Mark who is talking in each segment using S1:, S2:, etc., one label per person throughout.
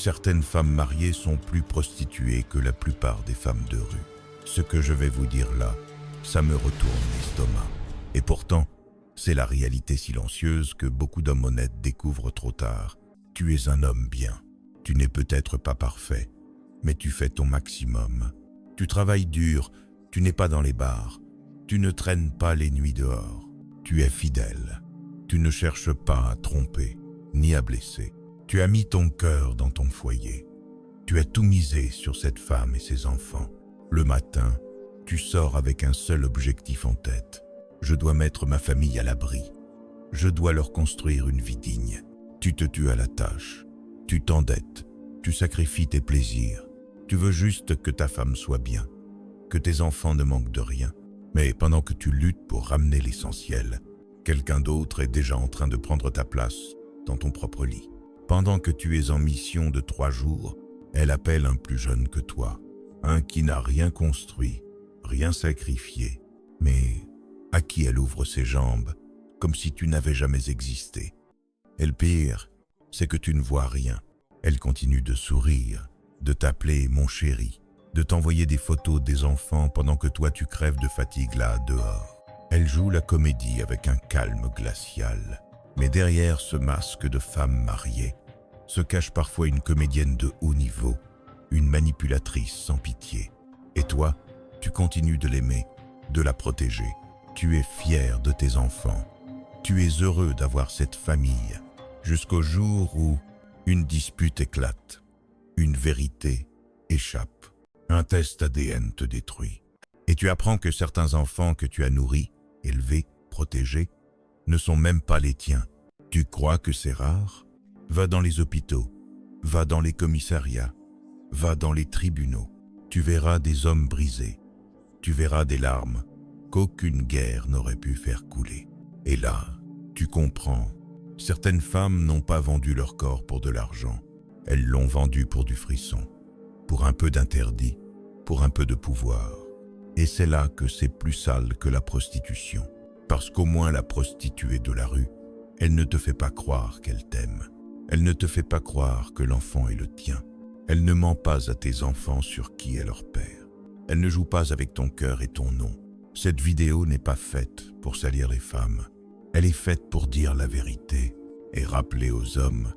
S1: Certaines femmes mariées sont plus prostituées que la plupart des femmes de rue. Ce que je vais vous dire là, ça me retourne l'estomac. Et pourtant, c'est la réalité silencieuse que beaucoup d'hommes honnêtes découvrent trop tard. Tu es un homme bien. Tu n'es peut-être pas parfait, mais tu fais ton maximum. Tu travailles dur, tu n'es pas dans les bars. Tu ne traînes pas les nuits dehors. Tu es fidèle. Tu ne cherches pas à tromper, ni à blesser. Tu as mis ton cœur dans ton foyer. Tu as tout misé sur cette femme et ses enfants. Le matin, tu sors avec un seul objectif en tête. Je dois mettre ma famille à l'abri. Je dois leur construire une vie digne. Tu te tues à la tâche. Tu t'endettes. Tu sacrifies tes plaisirs. Tu veux juste que ta femme soit bien, que tes enfants ne manquent de rien. Mais pendant que tu luttes pour ramener l'essentiel, quelqu'un d'autre est déjà en train de prendre ta place dans ton propre lit. Pendant que tu es en mission de 3 jours, elle appelle un plus jeune que toi, un qui n'a rien construit, rien sacrifié, mais à qui elle ouvre ses jambes comme si tu n'avais jamais existé. Et le pire, c'est que tu ne vois rien. Elle continue de sourire, de t'appeler mon chéri, de t'envoyer des photos des enfants pendant que toi tu crèves de fatigue là dehors. Elle joue la comédie avec un calme glacial. Mais derrière ce masque de femme mariée se cache parfois une comédienne de haut niveau, une manipulatrice sans pitié. Et toi, tu continues de l'aimer, de la protéger. Tu es fier de tes enfants. Tu es heureux d'avoir cette famille, jusqu'au jour où une dispute éclate, une vérité échappe. Un test ADN te détruit. Et tu apprends que certains enfants que tu as nourris, élevés, protégés, ne sont même pas les tiens. Tu crois que c'est rare? Va dans les hôpitaux, va dans les commissariats, va dans les tribunaux. Tu verras des hommes brisés. Tu verras des larmes qu'aucune guerre n'aurait pu faire couler. Et là, tu comprends. Certaines femmes n'ont pas vendu leur corps pour de l'argent. Elles l'ont vendu pour du frisson, pour un peu d'interdit, pour un peu de pouvoir. Et c'est là que c'est plus sale que la prostitution. Parce qu'au moins la prostituée de la rue, elle ne te fait pas croire qu'elle t'aime. Elle ne te fait pas croire que l'enfant est le tien. Elle ne ment pas à tes enfants sur qui est leur père. Elle ne joue pas avec ton cœur et ton nom. Cette vidéo n'est pas faite pour salir les femmes. Elle est faite pour dire la vérité et rappeler aux hommes: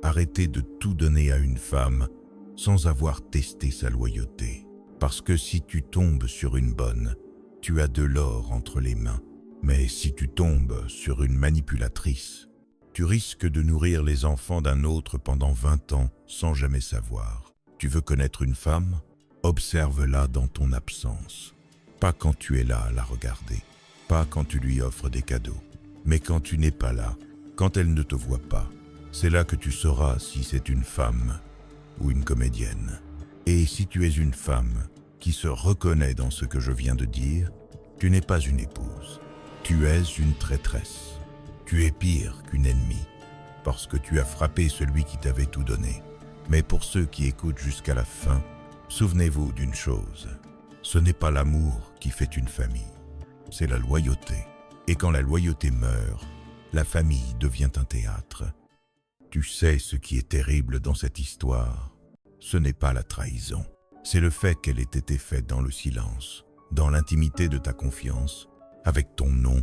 S1: arrêtez de tout donner à une femme sans avoir testé sa loyauté. Parce que si tu tombes sur une bonne, tu as de l'or entre les mains. Mais si tu tombes sur une manipulatrice, tu risques de nourrir les enfants d'un autre pendant 20 ans sans jamais savoir. Tu veux connaître une femme? Observe-la dans ton absence. Pas quand tu es là à la regarder, pas quand tu lui offres des cadeaux, mais quand tu n'es pas là, quand elle ne te voit pas. C'est là que tu sauras si c'est une femme ou une comédienne. Et si tu es une femme qui se reconnaît dans ce que je viens de dire, tu n'es pas une épouse. Tu es une traîtresse. Tu es pire qu'une ennemie, parce que tu as frappé celui qui t'avait tout donné. Mais pour ceux qui écoutent jusqu'à la fin, souvenez-vous d'une chose. Ce n'est pas l'amour qui fait une famille, c'est la loyauté. Et quand la loyauté meurt, la famille devient un théâtre. Tu sais ce qui est terrible dans cette histoire? Ce n'est pas la trahison, c'est le fait qu'elle ait été faite dans le silence, dans l'intimité de ta confiance, avec ton nom,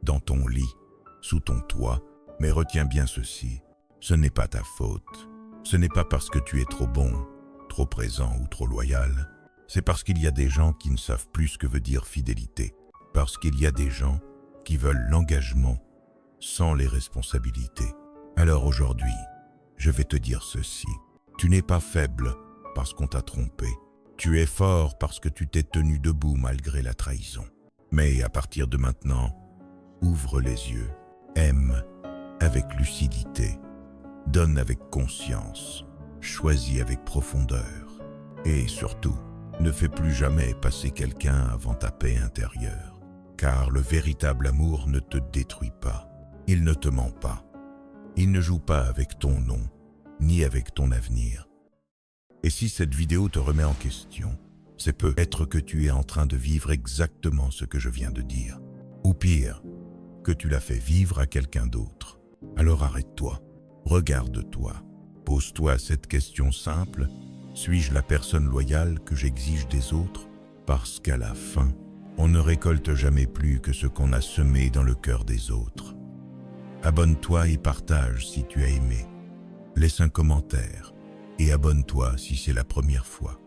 S1: dans ton lit, sous ton toit. Mais retiens bien ceci, ce n'est pas ta faute. Ce n'est pas parce que tu es trop bon, trop présent ou trop loyal. C'est parce qu'il y a des gens qui ne savent plus ce que veut dire fidélité. Parce qu'il y a des gens qui veulent l'engagement sans les responsabilités. Alors aujourd'hui, je vais te dire ceci. Tu n'es pas faible parce qu'on t'a trompé. Tu es fort parce que tu t'es tenu debout malgré la trahison. Mais à partir de maintenant, ouvre les yeux, aime avec lucidité, donne avec conscience, choisis avec profondeur. Et surtout, ne fais plus jamais passer quelqu'un avant ta paix intérieure. Car le véritable amour ne te détruit pas. Il ne te ment pas. Il ne joue pas avec ton nom, ni avec ton avenir. Et si cette vidéo te remet en question, c'est peut-être que tu es en train de vivre exactement ce que je viens de dire. Ou pire, que tu l'as fait vivre à quelqu'un d'autre. Alors arrête-toi, regarde-toi, Pose-toi cette question simple, suis-je la personne loyale que j'exige des autres? Parce qu'à la fin, on ne récolte jamais plus que ce qu'on a semé dans le cœur des autres. Abonne-toi et partage si tu as aimé. Laisse un commentaire et abonne-toi si c'est la première fois.